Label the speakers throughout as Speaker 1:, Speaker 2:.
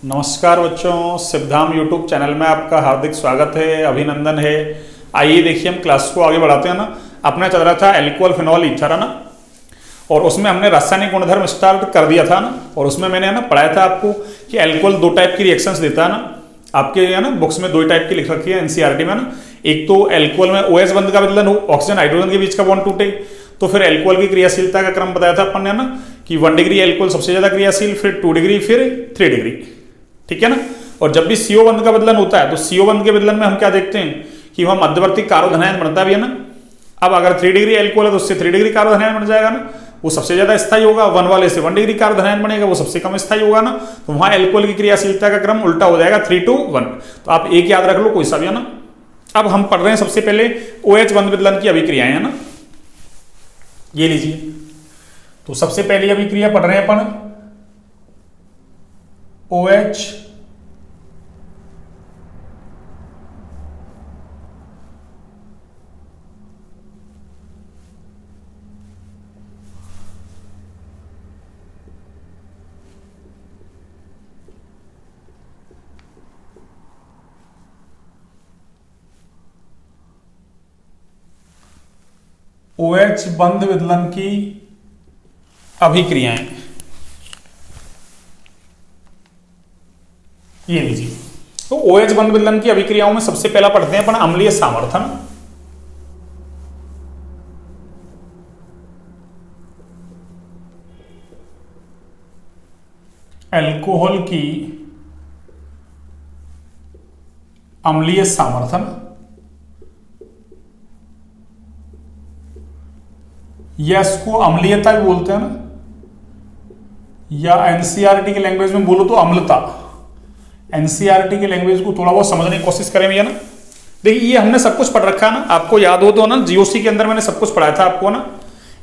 Speaker 1: नमस्कार बच्चों, Siddham YouTube channel में आपका हार्दिक स्वागत है, अभिनंदन है। आइए देखिए हम क्लास को आगे बढ़ाते हैं ना। अपना चल रहा था एल्कोहल फिनॉल ईथर है ना, और उसमें हमने रासायनिक गुणधर्म स्टार्ट कर दिया था ना। और उसमें मैंने है ना पढ़ाया था आपको कि एल्कोहल दो टाइप की रिएक्शंस देता है ना। आपके है ना बुक्स में दो टाइप की लिख रखी है एनसीईआरटी में ना। एक तो एल्कोहल में OH बंध का बदलन हो, ऑक्सीजन हाइड्रोजन के बीच का बॉन्ड टूटे। तो फिर एल्कोहल की क्रियाशीलता का क्रम बताया था अपन ने ना कि 1 डिग्री एल्कोहल सबसे ज्यादा क्रियाशील, फिर 2 डिग्री, फिर 3 डिग्री, ठीक है ना। और जब भी CO बंध का बदलन होता है तो CO बंध के बदलन में हम क्या देखते हैं कि वहां मध्यवर्ती कार्बोधनायन बनता भी है ना। अब अगर 3 डिग्री एल्कोहल है तो उससे 3 डिग्री कार्बोधनायन बन जाएगा ना, वो सबसे ज्यादा स्थायी होगा। 1 वाले से 1 डिग्री कार्बोधनायन बनेगा, वो सबसे कम स्थायी होगा ना। तो वहां एल्कोहल की क्रियाशीलता का क्रम उल्टा हो जाएगा, 3 to 1। तो आप एक याद रख लो, कोई सा भी है ना। अब हम पढ़ रहे हैं सबसे पहले OH बंध बदलन की अभिक्रियाएं है ना, ये लीजिए। तो सबसे पहली अभिक्रिया पढ़ रहे हैं अपन OH OH बंध विदलन की अभिक्रियाएं, ये लीजिए। तो OH बंध विदलन की अभिक्रियाओं में सबसे पहला पढ़ते हैं अपन अम्लीय सामर्थन। एल्कोहल की अम्लीय सामर्थन, या इसको अम्लीयता भी बोलते हैं ना, या एनसीईआरटी की लैंग्वेज में बोलो तो अम्लता। एनसीईआरटी की लैंग्वेज को थोड़ा बहुत समझने की कोशिश करें भैया ना। देखिए ये हमने सब कुछ पढ़ रखा है ना, आपको याद हो तो ना जीओसी के अंदर मैंने सब कुछ पढ़ाया था आपको ना।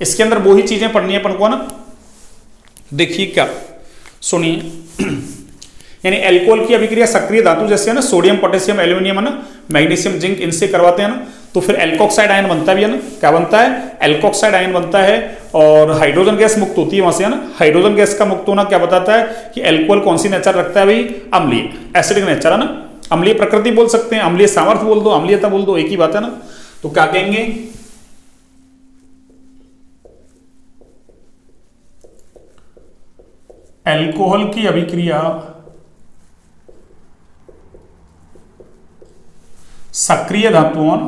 Speaker 1: इसके अंदर वो ही चीजें पढ़नी है अपन को ना। देखिए क्या, सुनिए। यानी एल्कोहल की अभिक्रिया सक्रिय धातु जैसे है ना, सोडियम, पोटेशियम, एल्यूमिनियम है ना, मैग्नीशियम, जिंक, इनसे करवाते हैं ना। तो फिर एल्कोक्साइड आयन बनता भी है ना। क्या बनता है? एल्कोक्साइड आयन बनता है। और हाइड्रोजन गैस मुक्त होती है वहां से है ना। हाइड्रोजन गैस का मुक्त होना क्या बताता है कि एल्कोहल कौन सी नेचर रखता है भाई? अम्लीय, एसिडिक नेचर है ना। अम्लीय प्रकृति बोल सकते हैं, अम्लीय सामर्थ्य बोल दो, अम्लीयता बोल दो, एक ही बात है ना। तो क्या कहेंगे? एल्कोहल की अभिक्रिया सक्रिय धातुओं,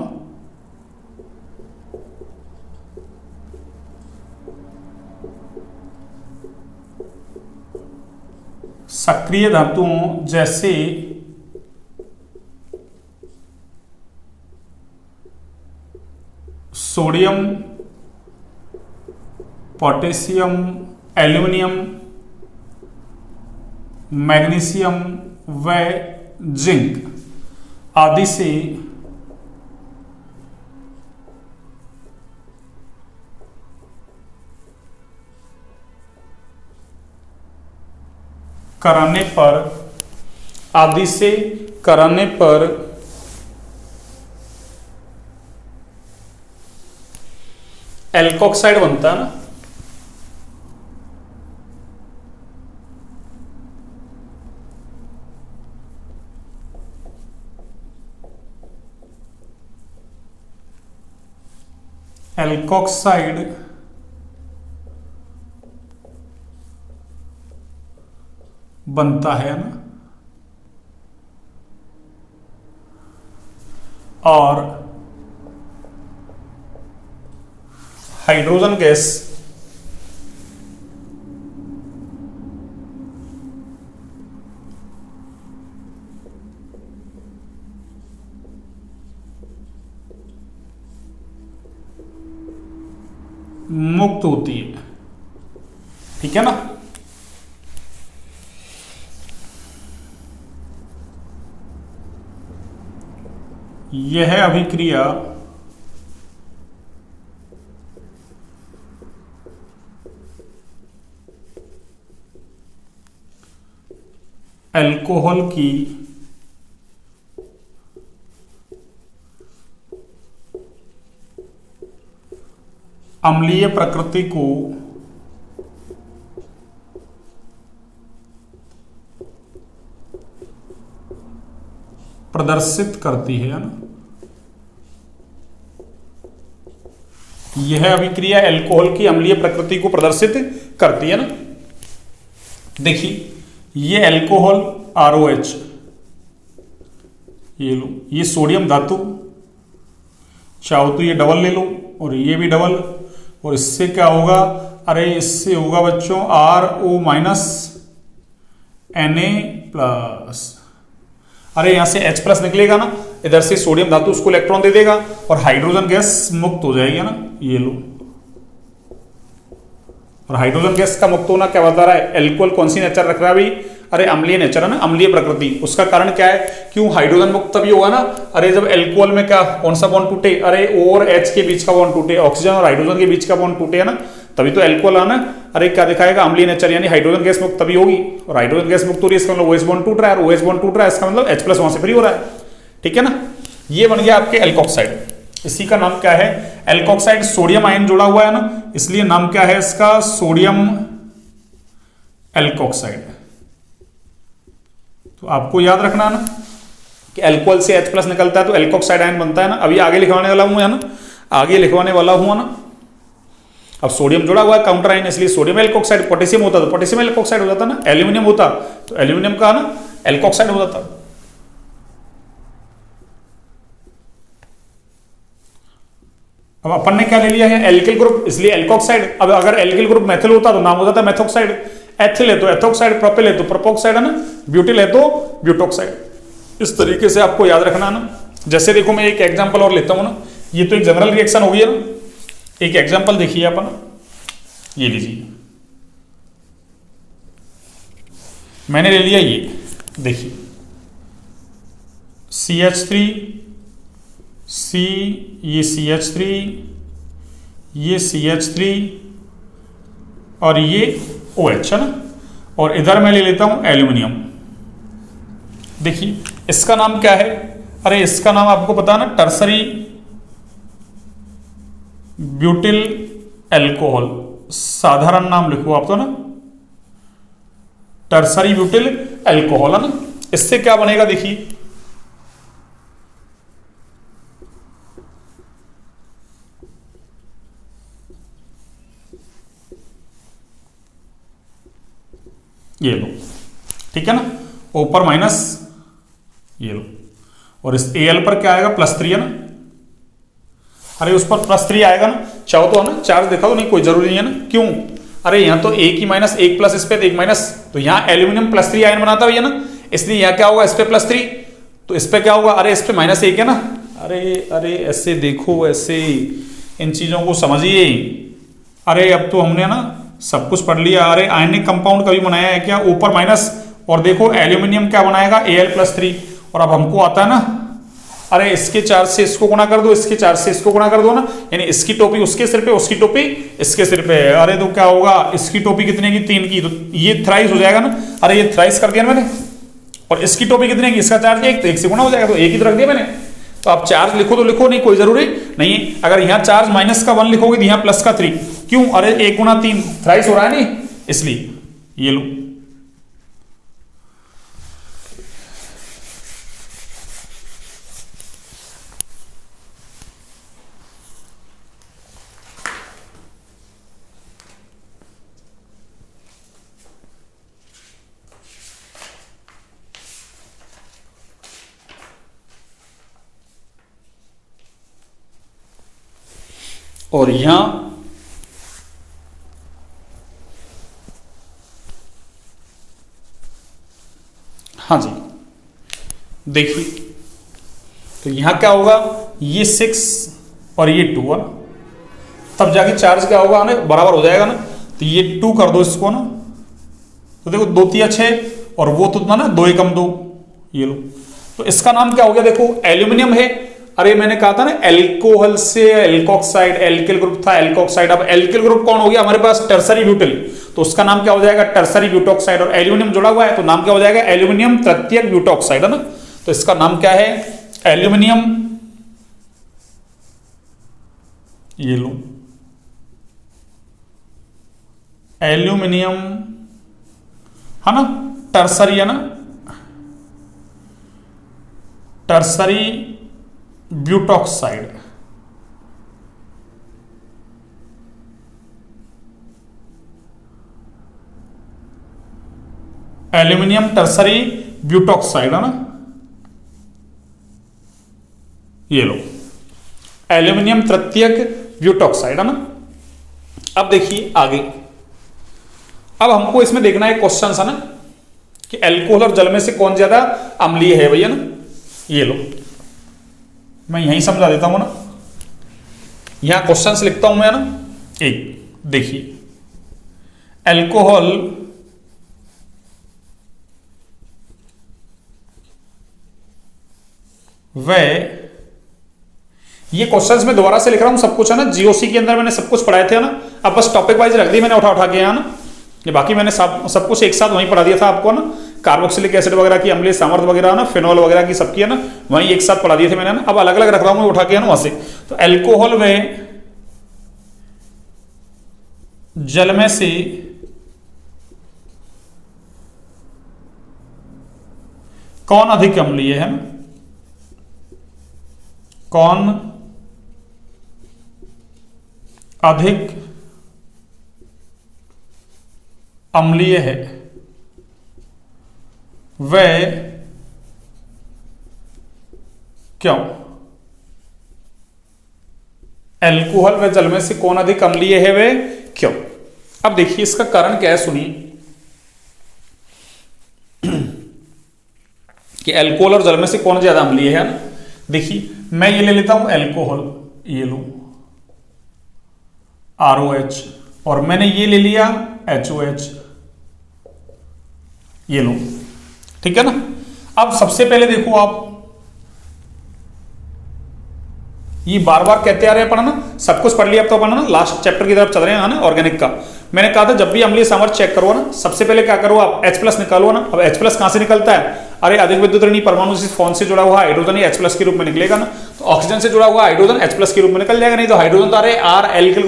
Speaker 1: सक्रिय धातुओं जैसे सोडियम, पोटेशियम, एल्यूमिनियम, मैग्नीशियम व जिंक आदि से कराने पर एल्कोक्साइड बनता है ना। एल्कोक्साइड बनता है ना। और हाइड्रोजन गैस मुक्त होती है, ठीक है ना। यह अभिक्रिया अल्कोहल की अम्लीय प्रकृति को प्रदर्शित करती है ना। यह अभिक्रिया अल्कोहल की अम्लीय प्रकृति को प्रदर्शित करती है ना। देखिए ये अल्कोहल ROH, ये लो, ये सोडियम धातु, चाहो तो ये डबल ले लो और ये भी डबल, और इससे क्या होगा, अरे इससे होगा बच्चों RO माइनस Na+, अरे यहां से H+ निकलेगा ना, इधर से सोडियम धातु उसको इलेक्ट्रॉन दे देगा और हाइड्रोजन गैस मुक्त हो जाएगी ना, ये लो। और हाइड्रोजन गैस का मुक्त होना क्या बता रहा है, एल्कोहल कौन सी नेचर रख रहा है भाई, अरे अम्लीय नेचर है ना, अम्लीय प्रकृति। उसका कारण क्या है, क्यों हाइड्रोजन मुक्त तभी होगा ना, अरे जब एल्कोहल में क्या कौन सा बॉन्ड टूटे, अरे O और H के बीच का बॉन्ड टूटे, ऑक्सीजन और हाइड्रोजन के बीच का बॉन्ड टूटे है ना, तभी तो एल्कोहल आना। अरे क्या दिखाएगा, अम्लीय नेचर, यानी हाइड्रोजन गैस मुक्त तभी होगी, और हाइड्रोजन गैस मुक्त हो रही है, इसका मतलब OH बॉन्ड टूट रहा है, और OH बॉन्ड टूट रहा है, इसका मतलब H+ वहां से फ्री हो रहा है। ठीक है ना, ये बन गया आपके एल्कोक्साइड। इसी का नाम क्या है, एल्कोक्साइड। सोडियम आयन जुड़ा हुआ है ना, इसलिए नाम क्या है इसका, सोडियम एल्कोक्साइड। तो आपको याद रखना ना कि अल्कोहल से H+ निकलता है तो एल्कोक्साइड आयन बनता है ना। अभी आगे लिखवाने वाला हूं है ना, आगे लिखवाने वाला हूं ना। अब सोडियम जुड़ा हुआ है काउंटर आयन, इसलिए सोडियम एल्कोक्साइड। पोटेशियम होता तो पोटेशियम एल्कोक्साइड हो जाता ना, एल्यूमिनियम होता तो एल्यूमिनियम का ना एल्कोक्साइड हो जाता। अब अपन ने क्या ले लिया है, एल्किल ग्रुप, इसलिए एल्कोक्साइड। अब अगर एल्किल ग्रुप मेथिल होता तो नाम हो जाता मेथोक्साइड। एथिल है तो एथोक्साइड, प्रोपिल है तो प्रोपोक्साइड है ना, ब्यूटिल है तो ब्यूटोक्साइड। इस तरीके से आपको याद रखना ना। जैसे देखो मैं एक एग्जांपल और लेता हूं ना, ये तो एक जनरल रिएक्शन हो गया ना। एक एग्जांपल देखिए अपन, ये लीजिए, मैंने ले लिया ये, देखिए CH3 C, ये CH3, ये CH3 और ये OH है ना, और इधर मैं ले लेता हूं एल्यूमिनियम। देखिए इसका नाम क्या है, अरे इसका नाम आपको पता ना, टर्सरी ब्यूटिल एल्कोहल। साधारण नाम लिखो आप तो ना, टर्सरी ब्यूटिल एल्कोहल है ना। इससे क्या बनेगा, देखिए ये लो, ठीक है ना, ऊपर माइनस ये लो, और इस Al पर क्या आएगा, +3 है ना। अरे उस पर +3 आएगा ना, चाहो तो है ना, चार्ज देखा तो नहीं, कोई जरूरी नहीं है ना, क्यों, अरे यहाँ तो एक ही माइनस, एक प्लस, इस पे एक माइनस, तो यहाँ एल्यूमिनियम +3 आयन बनाता है ना, इसलिए यहाँ क्या होगा, इस पे +3, तो इस पे क्या होगा, अरे इस पे -1 है ना। अरे अरे ऐसे देखो, ऐसे इन चीजों को समझिए। अरे अब तो हमने ना सब कुछ पढ़ लिया। अरे आयनिक कंपाउंड कभी बनाया है क्या, ऊपर माइनस, और देखो एल्यूमिनियम क्या बनाएगा, Al+3, और अब हमको आता है ना, अरे इसके चार्ज से इसको गुणा कर दो, इसके चार्ज से इसको गुणा कर दो ना, यानी इसकी टोपी उसके सिर पे, उसकी टोपी इसके सिर पे है। अरे तो क्या होगा, इसकी टोपी कितने की, 3 की, तो ये थ्राइस हो जाएगा ना। अरे ये थ्राइस कर दिया मैंने, और इसकी टोपी कितने की, इसका चार्ज 1, तो 1 से गुणा हो जाएगा, तो 1 ही तो रख दिया मैंने। तो आप चार्ज लिखो तो लिखो, नहीं कोई जरूरी नहीं। अगर यहाँ चार्ज -1 लिखोगे तो यहाँ +3, क्यों, अरे 1 × 3 थ्राइस हो रहा है नहीं, इसलिए ये लो। और यहां हाँ जी देखिए, तो यहां क्या होगा, ये 6 और ये 2 है ना, तब जाके चार्ज क्या होगा ना, बराबर हो जाएगा ना। तो ये 2 कर दो इसको ना, तो देखो 2 × 3 = 6, और वो तो ना 2 × 2, ये लो। तो इसका नाम क्या हो गया, देखो एल्यूमिनियम है। अरे मैंने कहा था ना, एल्कोहल से एल्कोक्साइड, एल्किल ग्रुप था एल्कोक्साइड, अब एल्किल ग्रुप कौन हो गया हमारे पास, टर्सरी ब्यूटिल, तो उसका नाम क्या हो जाएगा, टर्सरी ब्यूटोक्साइड। और एल्यूमिनियम जुड़ा हुआ है तो नाम क्या हो जाएगा, एल्यूमिनियम तृतीयक ब्यूटोक्साइड है ना। तो इसका नाम क्या है, एल्यूमिनियम, ये लो एल्यूमिनियम है ना, टर्सरी है ना, tertiary butoxide, aluminium tertiary butoxide है ना, ये लो एल्यूमिनियम तृतीयक ब्यूटॉक्साइड है ना। अब देखिए आगे, अब हमको इसमें देखना है क्वेश्चन है ना कि अल्कोहल और जल में से कौन ज्यादा अम्लीय है भैया ना। ये लो मैं यहीं समझा देता हूं ना, यहां क्वेश्चंस लिखता हूं मैं ना। एक देखिए, अल्कोहल व, ये क्वेश्चंस में दोबारा से लिख रहा हूं सब कुछ है ना, जीओसी के अंदर मैंने सब कुछ पढ़ाए थे ना, अब बस टॉपिक वाइज रख दी मैंने उठा उठा के यहाँ ना, ये बाकी मैंने सब कुछ एक साथ वहीं पढ़ा दिया था आपको ना, कार्बोक्सिलिक एसिड वगैरह की अम्लीय सामर्थ्य वगैरह ना, फिनॉल वगैरह की सबकी है ना, वहीं एक साथ पढ़ा दिए थे मैंने ना। अब अलग अलग रख रहा हूं उठा के ना वहां से। तो अल्कोहल में जल में से कौन अधिक अम्लीय है ना, कौन अधिक अम्लीय है वह क्यों। अल्कोहल व जल में से कौन अधिक अम्लीय है वह क्यों। अब देखिए इसका कारण क्या है, सुनिए कि अल्कोहल और जल में से कौन ज्यादा अम्लीय है ना। देखिए मैं ये ले लेता हूं अल्कोहल, ये लो ROH, और मैंने ये ले लिया HOH, ये लो, ठीक है ना। अब सबसे पहले देखो आप, ये बार बार कहते आ रहे हैं अपन ना, सब कुछ पढ़ लिया अब तो अपन ना लास्ट चैप्टर की तरफ चल रहे हैं ना, ऑर्गेनिक का। मैंने कहा था जब भी अम्लीय सामर्थ्य चेक करो ना, सबसे पहले क्या करो आप H+ निकालो ना। अब H+ कहां से निकलता है, अरे अधिक विद्युत ऋणी परमाणु से फोन से जुड़ा हुआ हाइड्रोजन ही H+ के रूप में निकलेगा ना, तो ऑक्सीजन से जुड़ा हुआ हाइड्रोजन H+ के रूप में निकल जाएगा। नहीं तो हाइड्रोजन तो अरे R एल्किल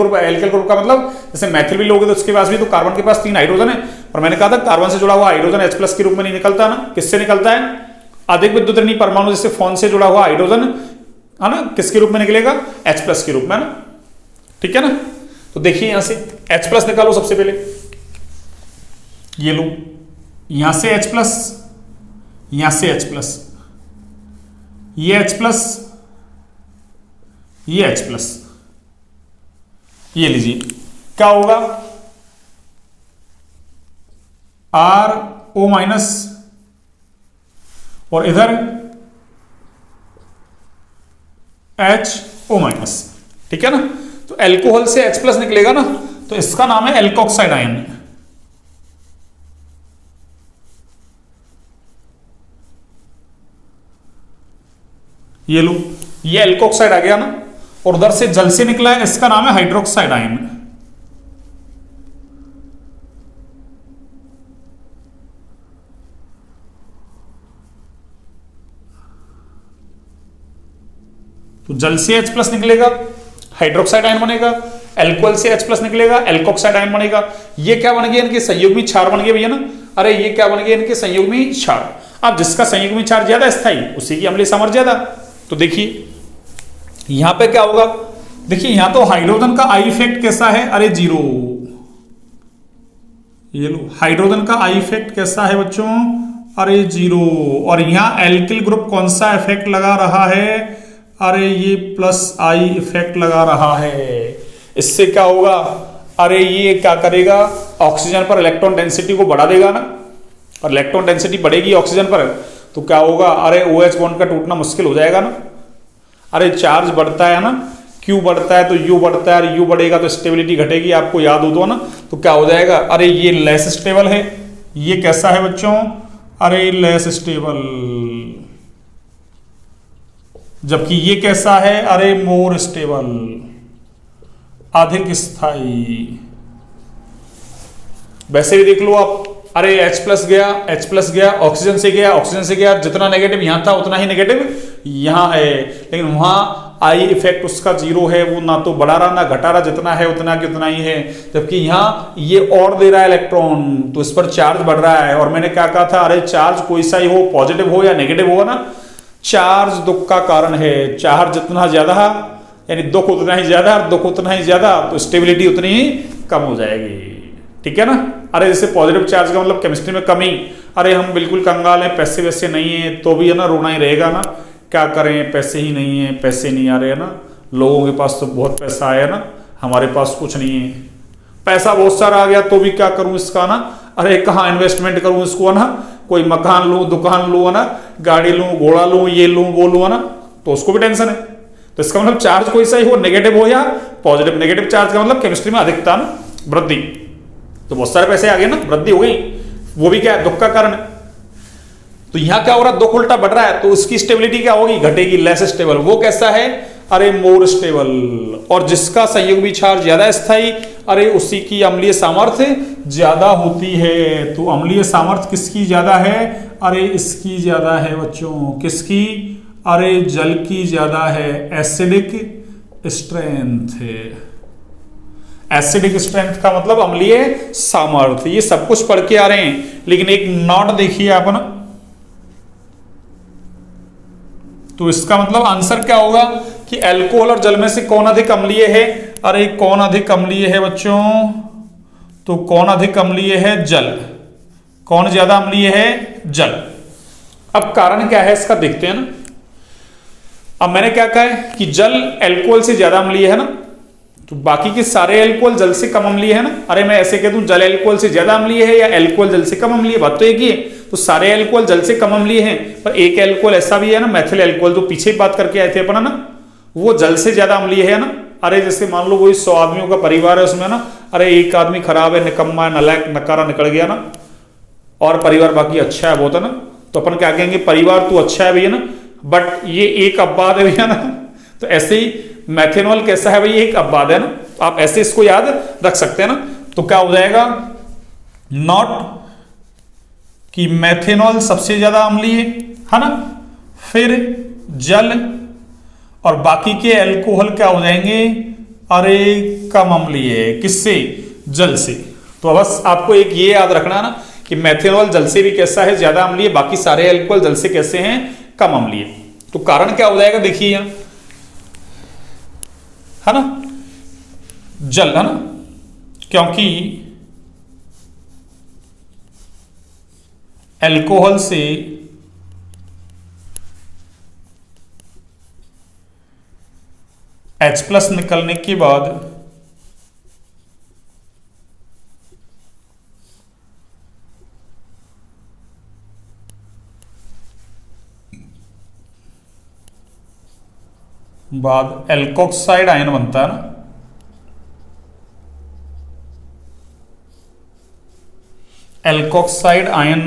Speaker 1: ग्रुप का मतलब जैसे मैथिल भी लोगे तो उसके पास भी तो कार्बन के पास 3 हाइड्रोजन है, और मैंने कहा था कार्बन से जुड़ा हुआ हाइड्रोजन H+ के रूप में नहीं निकलता ना, किससे निकलता है, अधिक विद्युत ऋणी परमाणु जैसे फोन से जुड़ा हुआ हाइड्रोजन है ना, किसके रूप में निकलेगा, H+ के रूप में ना, ठीक है ना। तो देखिए यहां से H+ निकालो सबसे पहले, ये लो यहां से H+, यहां से H+, ये H+, ये H+, ये लीजिए क्या होगा, RO- और इधर HO-, ठीक है ना। तो अल्कोहल से H+ निकलेगा ना, तो इसका नाम है एल्कोक्साइड आयन। ये लो ये एल्कोक्साइड आ गया ना, और उधर से जल से निकला है, इसका नाम है हाइड्रोक्साइड आयन। तो जल से H+ निकलेगा, हाइड्रोक्साइड आयन बनेगा, अल्कोहल से H+ निकलेगा, एल्कोक्साइड आयन बनेगा। ये क्या बन गया, इनके संयुग्मी क्षार बन गए भैया ना। अरे ये क्या बन गया, इनके संयुग्मी क्षार। अब जिसका संयुग्मी क्षार ज्यादा स्थायी उसी की अम्लीय सामर्थ्य ज्यादा। तो देखिए यहां पे क्या होगा, देखिए यहां तो हाइड्रोजन का आई इफेक्ट कैसा है, अरे 0। ये लो हाइड्रोजन का आई इफेक्ट कैसा है बच्चों, अरे 0। और यहां एल्किल ग्रुप कौन सा इफेक्ट लगा रहा है, अरे ये +I इफेक्ट लगा रहा है। इससे क्या होगा, अरे ये क्या करेगा, ऑक्सीजन पर इलेक्ट्रॉन डेंसिटी को बढ़ा देगा ना, और इलेक्ट्रॉन डेंसिटी बढ़ेगी ऑक्सीजन पर तो क्या होगा, अरे OH बॉन्ड का टूटना मुश्किल हो जाएगा ना। अरे चार्ज बढ़ता है ना, Q बढ़ता है तो U बढ़ता है, और U बढ़ेगा तो स्टेबिलिटी घटेगी, आपको याद हो तो ना। तो क्या हो जाएगा, अरे ये लेस स्टेबल है, ये कैसा है बच्चों, अरे लेस स्टेबल, जबकि ये कैसा है, अरे मोर स्टेबल, अधिक स्थायी। वैसे भी देख लो आप, अरे H+ गया ऑक्सीजन से गया, जितना नेगेटिव यहां था उतना ही नेगेटिव यहां है, लेकिन वहां आई इफेक्ट उसका 0 है, वो ना तो बढ़ा रहा ना घटा रहा, जितना है उतना की उतना ही है। जबकि यहां ये और दे रहा है इलेक्ट्रॉन, तो इस पर चार्ज बढ़ रहा है। और मैंने क्या कहा था, अरे चार्ज कोई सा ही हो, पॉजिटिव हो या नेगेटिव होगा ना, चार्ज दुख का कारण है। चार्ज जितना ज्यादा यानी दुख उतना ही ज्यादा, और दुख उतना ही ज्यादा तो स्टेबिलिटी उतनी ही कम हो जाएगी। ठीक है ना। अरे जैसे पॉजिटिव चार्ज का मतलब केमिस्ट्री में कमी, अरे हम बिल्कुल कंगाल हैं, पैसे वैसे नहीं है, तो भी है ना रोना ही रहेगा ना, क्या करें, पैसे ही नहीं है, पैसे नहीं आ रहे है ना, लोगों के पास तो बहुत पैसा आया ना, हमारे पास कुछ नहीं है, पैसा बहुत सारा आ गया तो भी क्या करूं इसका ना, अरे कहाँ इन्वेस्टमेंट करूं इसको ना, कोई मकान लूं, दुकान लूं ना, गाड़ी लूं, घोड़ा लूं, ये लूं वो लूं ना, तो उसको भी टेंशन है। तो इसका मतलब चार्ज कोई सा ही हो, नेगेटिव हो या पॉजिटिव, नेगेटिव चार्ज का मतलब केमिस्ट्री में अधिकता ना वृद्धि, तो बहुत सारे पैसे आ गए ना, वृद्धि हो गई, वो भी क्या है, दुख का कारण है। तो यहां क्या हो रहा है, दुख उल्टा बढ़ रहा है, तो उसकी स्टेबिलिटी क्या होगी, घटेगी, लेस स्टेबल। वो कैसा है, अरे मोर स्टेबल। और जिसका संयुग्मी चार्ज ज्यादा स्थायी, अरे उसी की अम्लीय सामर्थ्य ज्यादा होती है। तो अम्लीय सामर्थ्य किसकी ज्यादा है, अरे इसकी ज्यादा है बच्चों, किसकी, अरे जल की ज्यादा है, एसिडिक स्ट्रेंथ है। एसिडिक स्ट्रेंथ का मतलब अम्लीय सामर्थ्य। ये सब कुछ पढ़ के आ रहे हैं, लेकिन एक नॉट देखिए आप ना, तो इसका मतलब आंसर क्या होगा कि अल्कोहल और जल में से कौन अधिक अम्लीय है, अरे कौन अधिक अम्लीय है बच्चों, तो कौन अधिक अम्लीय है, जल। कौन ज्यादा अम्लीय है, जल। अब कारण क्या है इसका देखते हैं ना। अब मैंने क्या कहा है कि जल अल्कोहल से ज्यादा अम्लीय है ना, तो बाकी के सारे अल्कोहल जल से कम अम्लीय है ना। अरे मैं ऐसे कह दूं जल अल्कोहल से ज्यादा अम्लीय है या अल्कोहल जल से कम अम्लीय, बात तो एक ही है। तो सारे अल्कोहल जल से कम अम्लीय हैं, पर एक अल्कोहल ऐसा भी है ना, मैथिल अल्कोहल, जो पीछे ही बात करके आए थे अपना ना, वो जल से ज्यादा अम्लीय है ना। अरे जैसे मान लो कोई 100 आदमियों का परिवार है, उसमें ना अरे एक आदमी खराब है, निकम्मा है, नालायक, नकारा निकल गया ना, और परिवार बाकी अच्छा है बहुत है ना, तो अपन क्या कहेंगे, परिवार तो अच्छा है भैया ना, बट ये एक अपवाद है भैया ना। तो ऐसे ही मैथेनॉल कैसा है भाई, एक अपवाद है ना, तो आप ऐसे इसको याद रख सकते हैं ना। तो क्या हो जाएगा, नॉट कि मैथेनॉल सबसे ज्यादा अम्लीय है ना, फिर जल, और बाकी के अल्कोहल क्या हो जाएंगे, अरे कम अम्लीय, किससे, जल से। तो बस आपको एक ये याद रखना ना कि मैथेनॉल जल से भी कैसा है, ज्यादा अम्लीय, बाकी सारे अल्कोहल जल से कैसे हैं, कम अम्लीय। तो कारण क्या हो जाएगा देखिए यहां, है ना, जल है ना, क्योंकि अल्कोहल से H+ निकलने के बाद एल्कोक्साइड आयन बनता है ना, एल्कोक्साइड आयन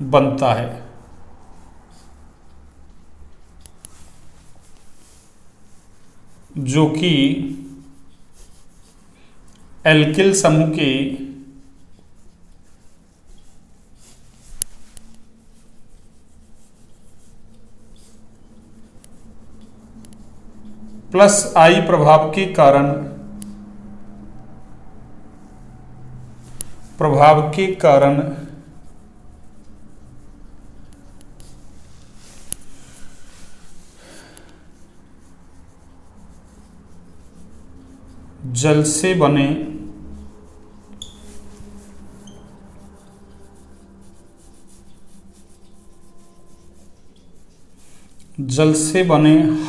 Speaker 1: बनता है, जो कि एल्किल समूह के +I प्रभाव के कारण जल से बने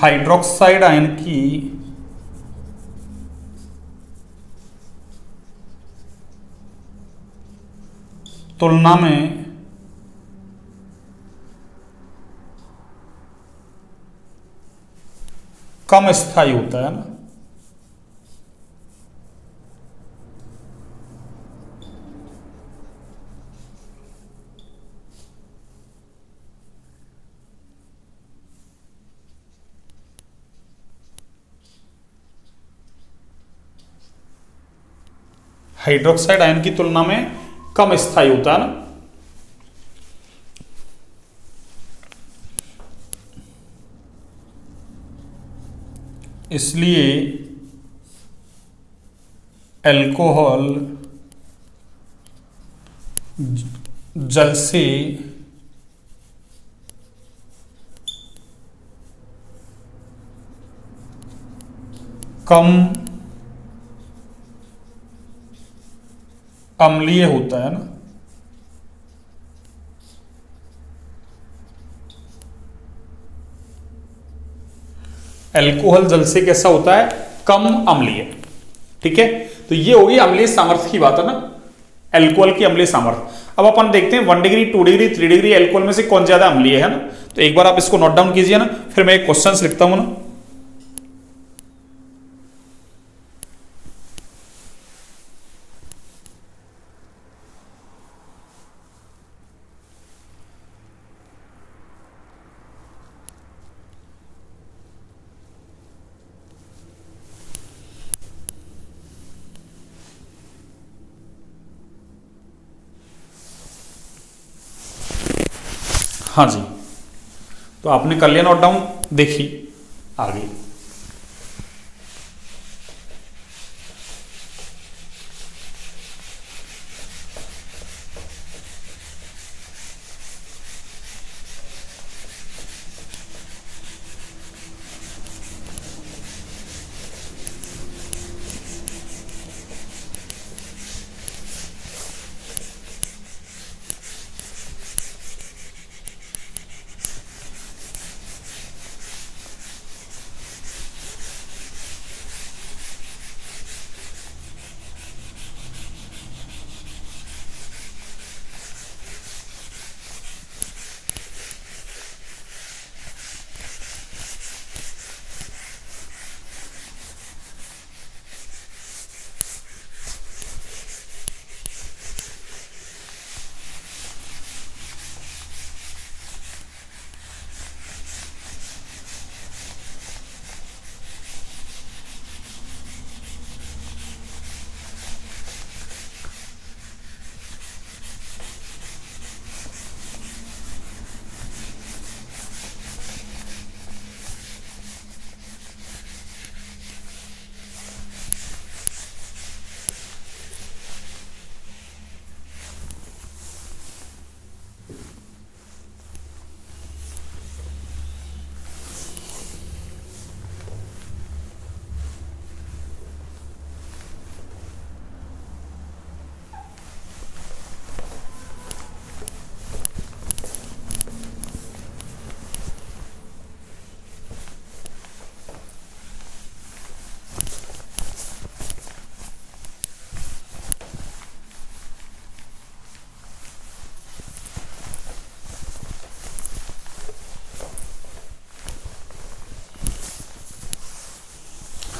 Speaker 1: हाइड्रोक्साइड आयन की तुलना में कम स्थायी होता है ना। हाइड्रोक्साइड आयन की तुलना में कम स्थायी होता है ना। इसलिए अल्कोहल जल से कम अम्लीय होता है ना। एल्कोहल जल से कैसा होता है, कम अम्लीय। ठीक है, तो ये होगी अम्लीय सामर्थ्य की बात है ना, एल्कोहल की अम्लीय सामर्थ्य। अब अपन देखते हैं 1 डिग्री 2 डिग्री 3 डिग्री एल्कोहल में से कौन ज्यादा अम्लीय है ना। तो एक बार आप इसको नोट डाउन कीजिए ना, फिर मैं एक क्वेश्चन लिखता हूं ना। हाँ जी, तो आपने कर लिया नोट डाउन, देखिए आगे।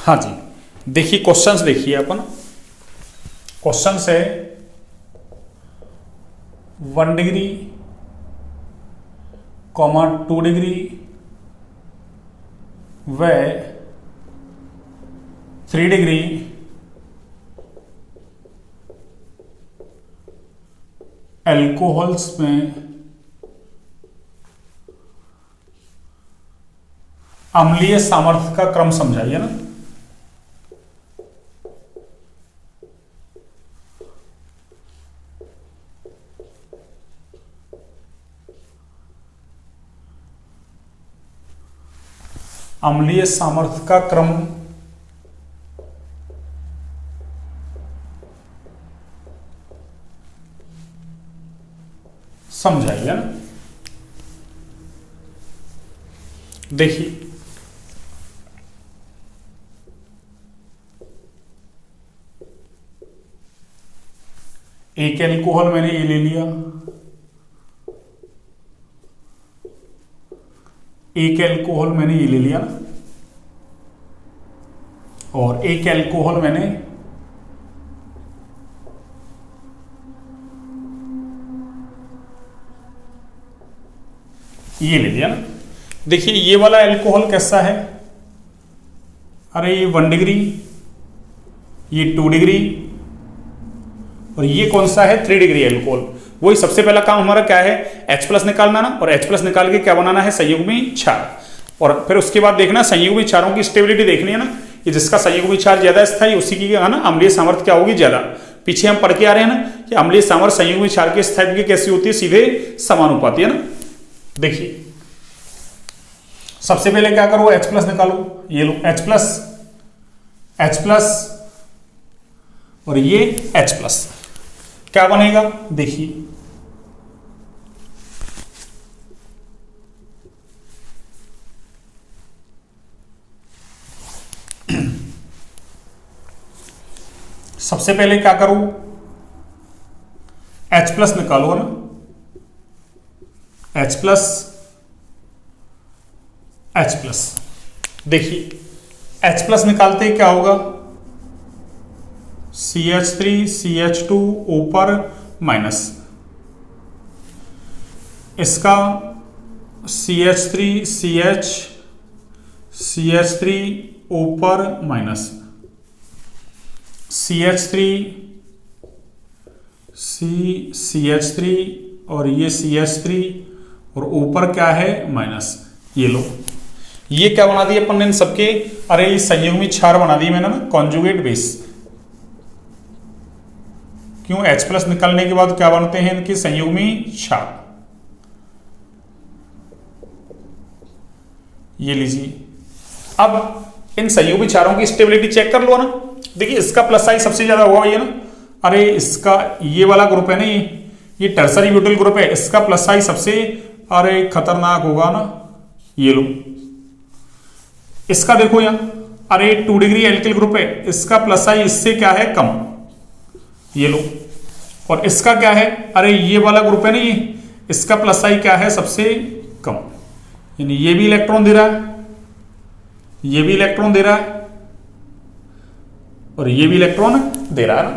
Speaker 1: हाँ जी, देखिए क्वेश्चंस देखिए अपन। क्वेश्चन है 1 डिग्री, 2 डिग्री व 3 डिग्री एल्कोहल्स में अम्लीय सामर्थ्य का क्रम समझाइए ना। अम्लीय सामर्थ्य का क्रम समझाइए ना। देखिए एक एल्कोहल मैंने ये ले लिया, एक एल्कोहल मैंने ये ले लिया ना, और एक एल्कोहल मैंने ये ले लिया ना। देखिए ये वाला एल्कोहल कैसा है, अरे ये 1 डिग्री, ये 2 डिग्री, और ये कौन सा है 3 डिग्री एल्कोहल। वही सबसे पहला काम हमारा क्या है, H+ निकालना ना, और H+ निकाल के क्या बनाना है, संयुग्मी क्षार। और फिर उसके बाद देखना संयुग्मी क्षारों की स्टेबिलिटी देखनी है ना, कि जिसका संयुग्मी क्षार ज्यादा स्थायी उसी की है ना अम्लीय सामर्थ्य क्या होगी ज्यादा। पीछे हम पढ़ के आ रहे हैं ना कि अम्लीय सामर्थ्य संयुग्मी क्षार की स्थायित्व कैसी होती है, सीधे समानुपाती है ना। देखिए सबसे पहले क्या करो, H+ निकालो, ये लो H+, H प्लस और ये H प्लस, क्या बनेगा देखिए, सबसे पहले क्या करूं, H प्लस निकालो ना, H प्लस H प्लस, देखिए H प्लस निकालते ही क्या होगा, CH3 CH2 ऊपर माइनस, इसका CH3 CH3 ऊपर माइनस, CH3 CH3 और ये CH3 और ऊपर क्या है माइनस, ये लो, ये क्या बना दिया अपन ने इन सबके, अरे ये संयुग्मी क्षार बना दी मैंने ना, कॉन्जुगेट बेस। क्यों, H प्लस निकलने के बाद क्या बनते हैं इनके संयुग्मी क्षार, ये लीजिए। अब इन संयुग्मी क्षारों की स्टेबिलिटी चेक कर लो ना, देखिए इसका प्लस साइज सबसे ज्यादा होगा भैया ना, अरे इसका ये वाला ग्रुप है ना, ये टर्सरी ब्यूटिल ग्रुप है, इसका प्लस साइज सबसे अरे खतरनाक होगा ना, ये लो। इसका देखो यहां, अरे 2 डिग्री एल्किल ग्रुप है, इसका प्लस साइज इससे क्या है कम, ये लो। और इसका क्या है, अरे ये वाला ग्रुप है ना, ये इसका प्लस साइज क्या है सबसे कम, यानी ये भी इलेक्ट्रॉन दे रहा है, ये भी इलेक्ट्रॉन दे रहा है और ये भी इलेक्ट्रॉन दे रहा है ना।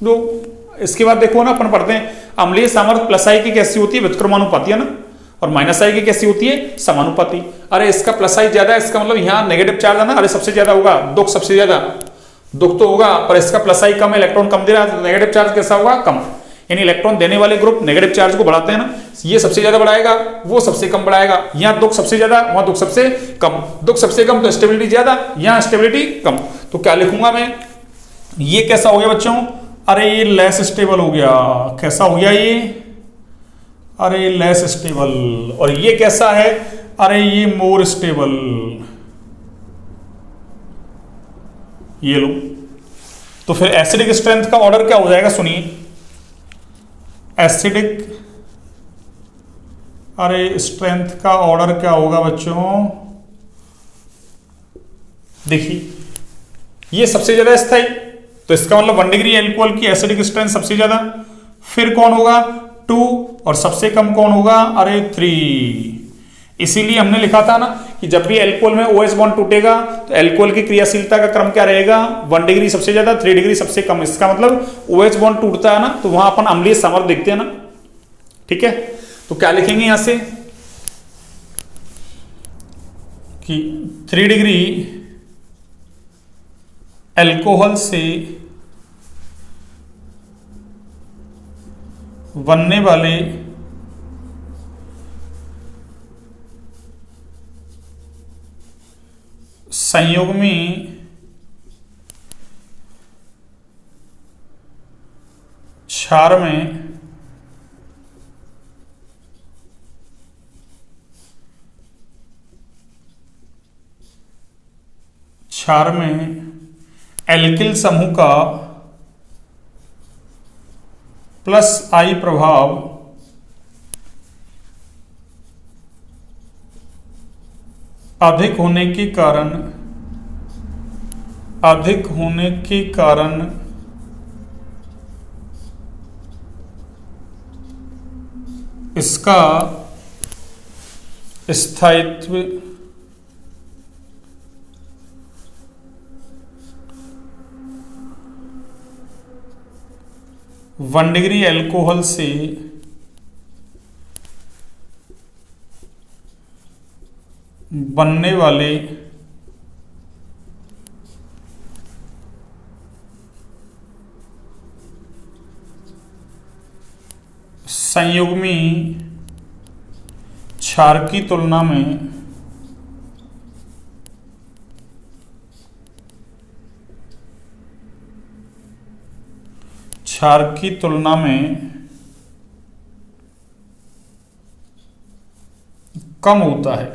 Speaker 1: तो इसके बाद देखो ना, अपन पढ़ते हैं अम्लीय सामर्थ्य प्लस आई की कैसी होती है, व्युत्क्रमानुपाती है ना, और माइनस आई की कैसी होती है, समानुपाती। अरे इसका प्लस आई ज्यादा है, इसका मतलब यहाँ नेगेटिव चार्ज है ना, अरे सबसे ज्यादा होगा, दुख सबसे ज्यादा, दुख तो होगा, पर इसका प्लस आई कम है, इलेक्ट्रॉन कम दे रहा है, तो नेगेटिव चार्ज कैसा होगा, कम। यानी इलेक्ट्रॉन देने वाले ग्रुप नेगेटिव चार्ज को बढ़ाते हैं ना, ये सबसे ज्यादा बढ़ाएगा, वो सबसे कम बढ़ाएगा, यहाँ दुख सबसे ज्यादा, वहां दुख सबसे कम, दुख सबसे कम तो स्टेबिलिटी ज्यादा, यहाँ स्टेबिलिटी कम। तो क्या लिखूंगा मैं, ये कैसा हो गया बच्चों, अरे ये लेस स्टेबल हो गया, कैसा हो गया ये, अरे लेस स्टेबल। और ये कैसा है, अरे ये मोर स्टेबल, ये लो। तो फिर एसिडिक स्ट्रेंथ का ऑर्डर क्या हो जाएगा, सुनिए, एसिडिक अरे स्ट्रेंथ का ऑर्डर क्या होगा बच्चों, देखिए ये सबसे ज्यादा स्थायी, तो इसका मतलब 1 डिग्री एल्कोहल की एसिडिक स्ट्रेंथ सबसे ज्यादा, फिर कौन होगा 2, और सबसे कम कौन होगा, अरे 3। इसीलिए हमने लिखा था ना कि जब भी एल्कोहल में OH बॉन्ड टूटेगा तो एल्कोहल की क्रियाशीलता का क्रम क्या रहेगा, 1 डिग्री सबसे ज्यादा, 3 डिग्री सबसे कम। इसका मतलब OH बॉन्ड टूटता है ना, तो वहां अपन अम्लीय सामर्थ्य देखते हैं ना, ठीक है। तो क्या लिखेंगे यहां से कि 3 डिग्री एल्कोहल से बनने वाले संयुग्मी क्षार में एल्किल समूह का प्लस आई प्रभाव अधिक होने के कारण इसका स्थायित्व वन डिग्री एल्कोहल से बनने वाले संयुग्मी क्षार की तुलना में कम होता है।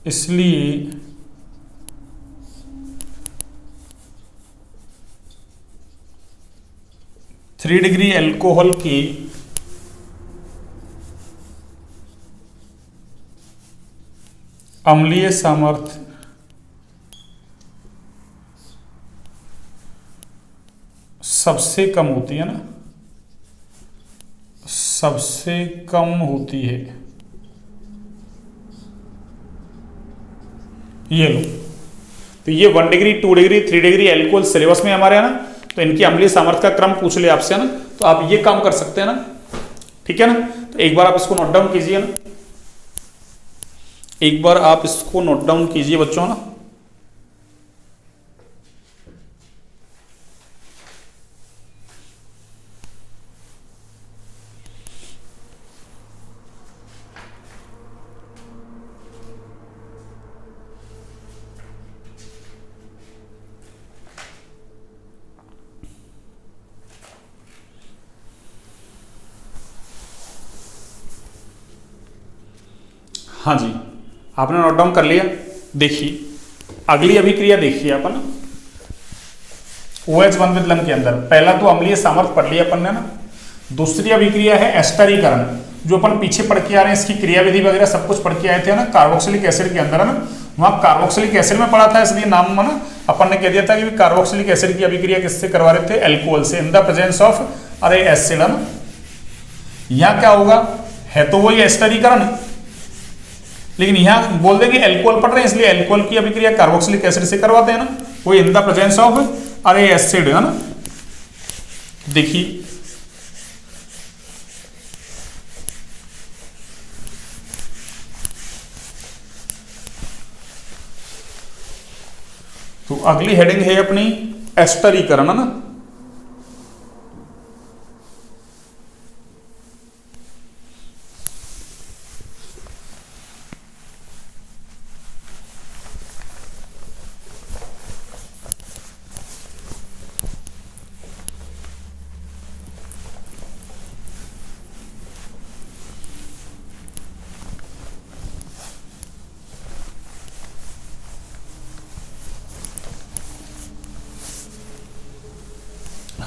Speaker 1: इसलिए 3 डिग्री अल्कोहल की अम्लीय सामर्थ्य सबसे कम होती है ना, सबसे कम होती है। ये लो, तो ये 1 degree 2 degree 3 degree alcohol syllabus में हमारे है ना, तो इनकी अम्लीय सामर्थ्य का क्रम पूछ ले आपसे ना, तो आप ये काम कर सकते हैं ना, ठीक है ना। तो एक बार आप इसको नोट डाउन कीजिए ना, एक बार आप इसको नोट डाउन कीजिए बच्चों ना। हाँ जी, आपने नोट डाउन कर लिया। देखिए अगली अभिक्रिया देखिए अपन OH1 विद लंग के अंदर, पहला तो अम्लीय सामर्थ्य पढ़ लिया अपन ने ना, दूसरी अभिक्रिया है एस्टरीकरण, जो अपन पीछे पढ़ के आ रहे हैं, इसकी क्रियाविधि वगैरह सब कुछ पढ़ के आए थे ना कार्बोक्सिलिक एसिड के अंदर है ना, वहां कार्बोक्सिलिक एसिड में पढ़ा था, इसलिए नाम में ना अपन ने कह दिया था कि कार्बोक्सिलिक एसिड की अभिक्रिया किससे करवा रहे थे, अल्कोहल से, इन द प्रेजेंस ऑफ अरे एसिड है ना। यहां क्या होगा, है तो वही एस्टरीकरण, लेकिन यहां बोल देंगे अल्कोहल पढ़ रहे हैं, इसलिए अल्कोहल की अभिक्रिया कार्बोक्सिलिक एसिड से करवाते हैं ना, वो इन द प्रेजेंस ऑफ अरे एसिड है ना। देखिए तो अगली हेडिंग है अपनी एस्टरीकरण है ना।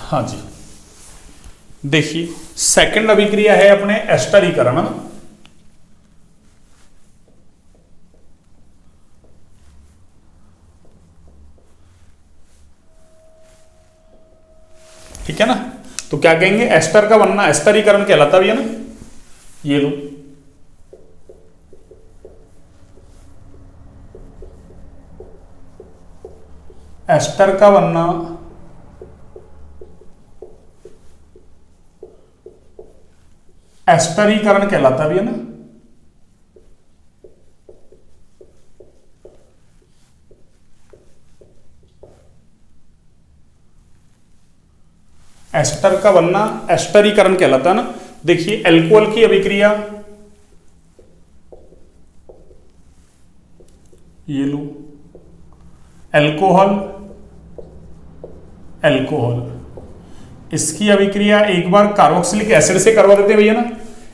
Speaker 1: हाँ जी, देखिए सेकंड अभिक्रिया है अपने एस्टरीकरण, ठीक है ना। तो क्या कहेंगे, एस्टर का बनना एस्टरीकरण कहलाता भी है ना। ये लो, एस्टर का बनना एस्टरीकरण कहलाता भी है ना। एस्टर का बनना एस्टरीकरण कहलाता है ना। देखिए अल्कोहल की अभिक्रिया, ये लो अल्कोहल अल्कोहल, इसकी अभिक्रिया एक बार कार्बोक्सिलिक एसिड से करवा देते हैं भैया ना,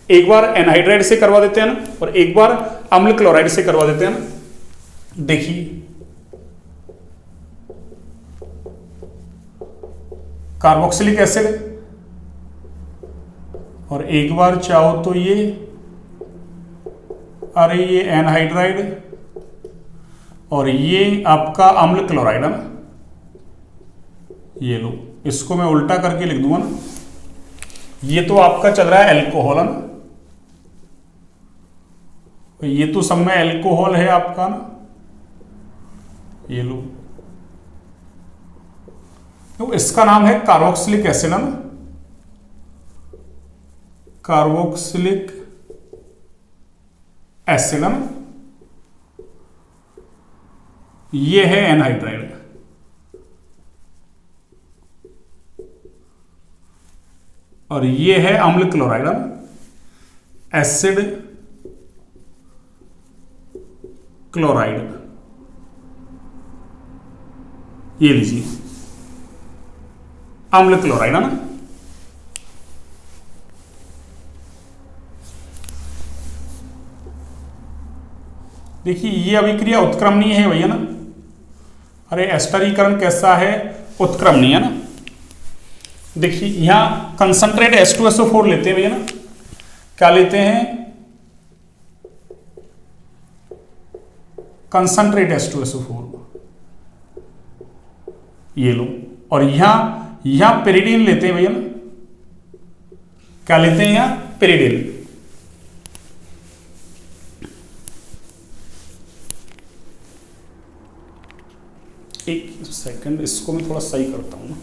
Speaker 1: एक बार एनहाइड्राइड से करवा देते हैं ना, और एक बार अम्ल क्लोराइड से करवा देते हैं ना। देखिए कार्बोक्सिलिक एसिड, और एक बार चाहो तो ये अरे ये एनहाइड्राइड, और ये आपका अम्ल क्लोराइड है ना। ये लो, इसको मैं उल्टा करके लिख दूंगा ना, ये तो आपका चल रहा है अल्कोहल है ना, ये तो सब में अल्कोहल है आपका ना। ये लो, तो इसका नाम है कार्बोक्सिलिक एसिड है ना, कार्बोक्सिलिक एसिड है ना। ये है एनहाइड्राइड, और ये है अम्ल क्लोराइड है ना, एसिड क्लोराइड। ये लीजिए अम्ल क्लोराइड है ना। देखिए ये अभिक्रिया उत्क्रमणीय है भैया ना, अरे एस्टरीकरण कैसा है, उत्क्रमणीय है ना। देखिए यहां कंसंट्रेट H2SO4 लेते हैं भैया ना, क्या लेते हैं, कंसंट्रेट H2SO4, ये लो। और यहां पेरिडीन लेते हैं भैया ना, क्या लेते हैं यहां, पेरिडीन। एक सेकंड, इसको मैं थोड़ा सही करता हूं ना।